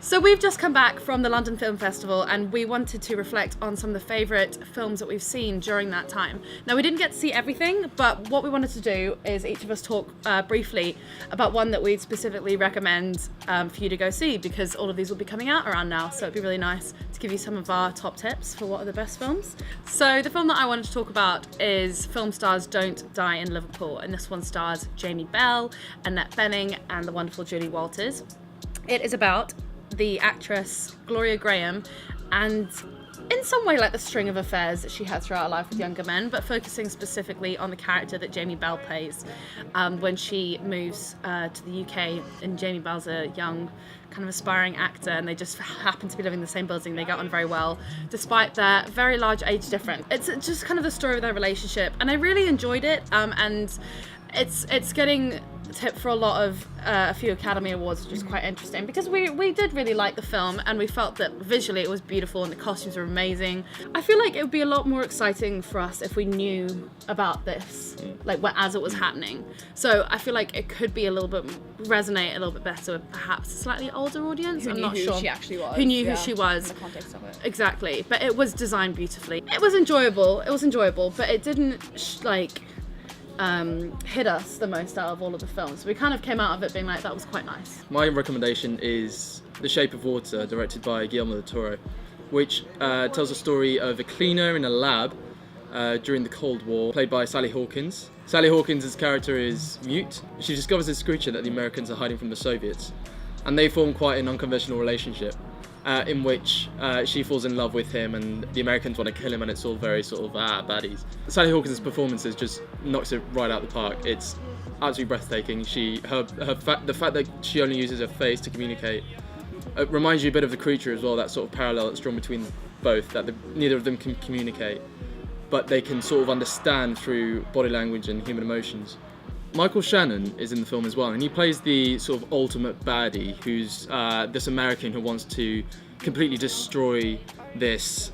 So we've just come back from the London Film Festival and we wanted to reflect on some of the favourite films that we've seen during that time. Now we didn't get to see everything, but what we wanted to do is each of us talk briefly about one that we'd specifically recommend for you to go see, because all of these will be coming out around now, so it'd be really nice to give you some of our top tips for what are the best films. So the film that I wanted to talk about is Film Stars Don't Die in Liverpool, and this one stars Jamie Bell, Annette Bening and the wonderful Julie Walters. It is about the actress Gloria Graham and in some way like the string of affairs that she has throughout her life with younger men, but focusing specifically on the character that Jamie Bell plays when she moves to the UK, and Jamie Bell's a young kind of aspiring actor and they just happen to be living in the same building. They get on very well despite their very large age difference. It's just kind of the story of their relationship, and I really enjoyed it, and it's getting tip for a few Academy Awards, which is quite interesting because we did really like the film and we felt that visually it was beautiful and the costumes were amazing. I feel like it would be a lot more exciting for us if we knew about this as it was happening. So I feel like it could be resonate a little bit better with perhaps a slightly older audience. I'm not sure who she actually was. Who knew who she was. In the context of it. Exactly. But it was designed beautifully. It was enjoyable, but it didn't hit us the most out of all of the films. We kind of came out of it being like, that was quite nice. My recommendation is The Shape of Water, directed by Guillermo del Toro, which tells a story of a cleaner in a lab during the Cold War, played by Sally Hawkins. Sally Hawkins' character is mute. She discovers this creature that the Americans are hiding from the Soviets, and they form quite an unconventional relationship in which she falls in love with him and the Americans want to kill him, and it's all very sort of baddies. Sally Hawkins' performance just knocks it right out the park. It's absolutely breathtaking. The fact that she only uses her face to communicate reminds you a bit of The Creature as well, that sort of parallel that's drawn between both, that neither of them can communicate, but they can sort of understand through body language and human emotions. Michael Shannon is in the film as well, and he plays the sort of ultimate baddie, who's this American who wants to completely destroy this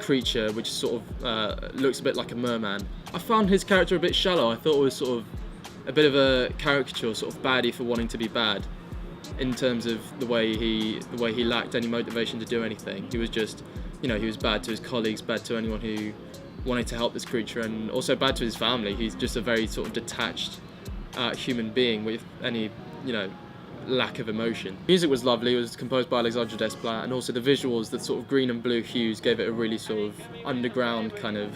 creature, which sort of looks a bit like a merman. I found his character a bit shallow. I thought it was sort of a bit of a caricature sort of baddie for wanting to be bad, in terms of the way he lacked any motivation to do anything. He was just, he was bad to his colleagues, bad to anyone who wanted to help this creature, and also bad to his family. He's just a very sort of detached human being with any, lack of emotion. Music was lovely. It was composed by Alexandre Desplat, and also the visuals, the sort of green and blue hues gave it a really sort of underground kind of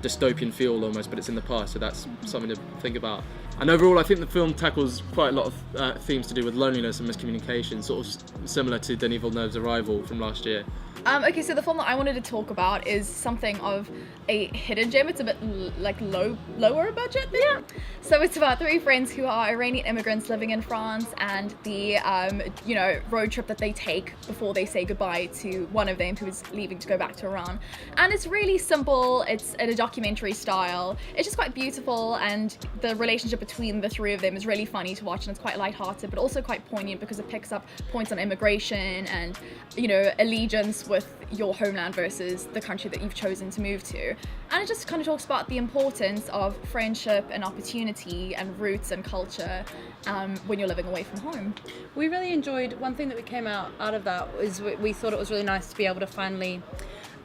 dystopian feel almost, but it's in the past, so that's something to think about. And overall, I think the film tackles quite a lot of themes to do with loneliness and miscommunication, sort of similar to Denis Villeneuve's Arrival from last year. Okay, so the film that I wanted to talk about is something of a hidden gem. It's a bit lower budget thing. Yeah. So it's about three friends who are Iranian immigrants living in France, and the road trip that they take before they say goodbye to one of them who is leaving to go back to Iran. And it's really simple. It's in a documentary style. It's just quite beautiful, and the relationship between the three of them is really funny to watch, and it's quite lighthearted, but also quite poignant because it picks up points on immigration and allegiance with your homeland versus the country that you've chosen to move to. And it just kind of talks about the importance of friendship and opportunity and roots and culture when you're living away from home. We really enjoyed, one thing that we came out of that is we thought it was really nice to be able to finally,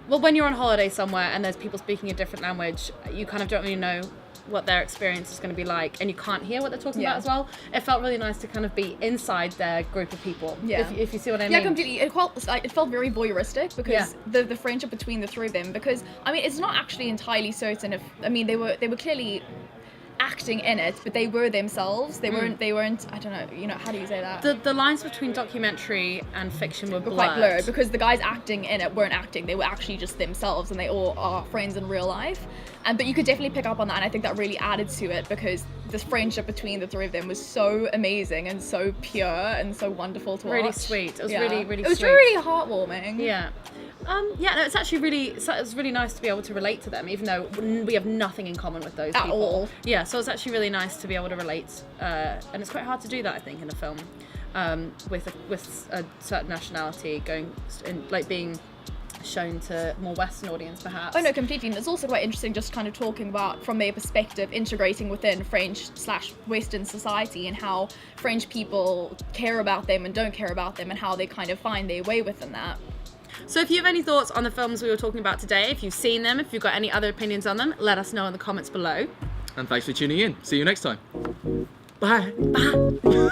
when you're on holiday somewhere and there's people speaking a different language, you kind of don't really know what their experience is going to be like, and you can't hear what they're talking about as well. It felt really nice to kind of be inside their group of people, if you see what I mean. Yeah, completely. It felt very voyeuristic because the friendship between the three of them, because it's not actually entirely certain if they were clearly acting in it, but they were themselves. They weren't I don't know, how do you say that? The lines between documentary and fiction were quite blurred, because the guys acting in it weren't acting. They were actually just themselves, and they all are friends in real life. But you could definitely pick up on that, and I think that really added to it, because this friendship between the three of them was so amazing and so pure and so wonderful to watch. Really sweet. It was really, really sweet. It was really heartwarming. Yeah. It's actually it's really nice to be able to relate to them, even though we have nothing in common with those people. At all. Yeah, so it's actually really nice to be able to relate, and it's quite hard to do that, I think, in a film, with a certain nationality being shown to more Western audience, perhaps. Oh no, completely. And it's also quite interesting just kind of talking about, from their perspective, integrating within French/Western society and how French people care about them and don't care about them and how they kind of find their way within that. So if you have any thoughts on the films we were talking about today, if you've seen them, if you've got any other opinions on them, let us know in the comments below. And thanks for tuning in. See you next time. Bye. Bye.